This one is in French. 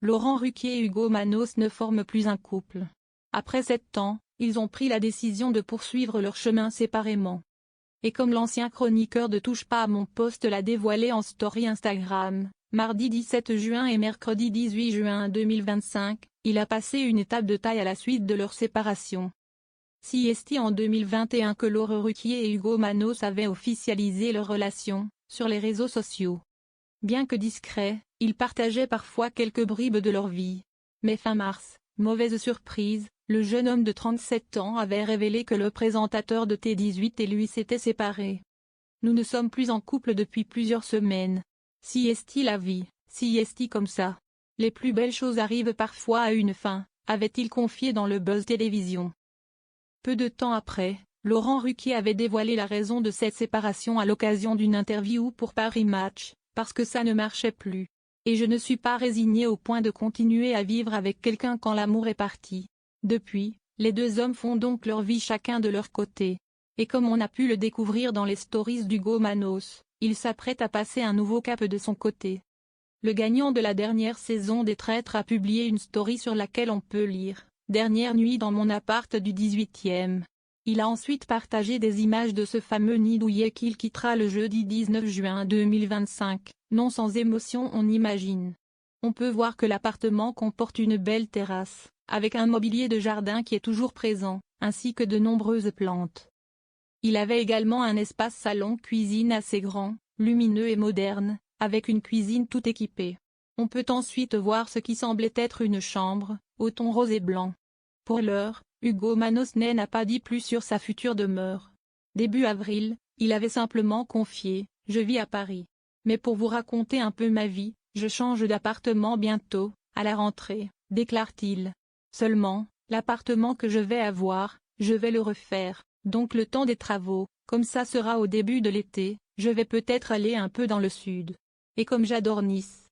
Laurent Ruquier et Hugo Manos ne forment plus un couple. Après 7 ans, ils ont pris la décision de poursuivre leur chemin séparément. Et comme l'ancien chroniqueur de Touche pas à mon poste l'a dévoilé en story Instagram, mardi 17 juin et mercredi 18 juin 2025, il a passé une étape de taille à la suite de leur séparation. C'est en 2021 que Laurent Ruquier et Hugo Manos avaient officialisé leur relation, sur les réseaux sociaux. Bien que discrets, ils partageaient parfois quelques bribes de leur vie. Mais fin mars, mauvaise surprise, le jeune homme de 37 ans avait révélé que le présentateur de T18 et lui s'étaient séparés. Nous ne sommes plus en couple depuis plusieurs semaines. Si est-il la vie, si est-il comme ça. Les plus belles choses arrivent parfois à une fin, avait-il confié dans le Buzz Télévision. Peu de temps après, Laurent Ruquier avait dévoilé la raison de cette séparation à l'occasion d'une interview pour Paris Match, parce que ça ne marchait plus. Et je ne suis pas résigné au point de continuer à vivre avec quelqu'un quand l'amour est parti. Depuis, les deux hommes font donc leur vie chacun de leur côté. Et comme on a pu le découvrir dans les stories d'Hugo Manos, il s'apprête à passer un nouveau cap de son côté. Le gagnant de la dernière saison des Traîtres a publié une story sur laquelle on peut lire « Dernière nuit dans mon appart du 18e ». Il a ensuite partagé des images de ce fameux nid douillet qu'il quittera le jeudi 19 juin 2025, non sans émotion on imagine. On peut voir que l'appartement comporte une belle terrasse, avec un mobilier de jardin qui est toujours présent, ainsi que de nombreuses plantes. Il avait également un espace salon-cuisine assez grand, lumineux et moderne, avec une cuisine tout équipée. On peut ensuite voir ce qui semblait être une chambre, au ton rose et blanc. Pour l'heure, Hugo Manos n'a pas dit plus sur sa future demeure. Début avril, il avait simplement confié « Je vis à Paris. Mais pour vous raconter un peu ma vie, je change d'appartement bientôt, à la rentrée », déclare-t-il. Seulement, l'appartement que je vais avoir, je vais le refaire, donc le temps des travaux, comme ça sera au début de l'été, je vais peut-être aller un peu dans le sud. Et comme j'adore Nice,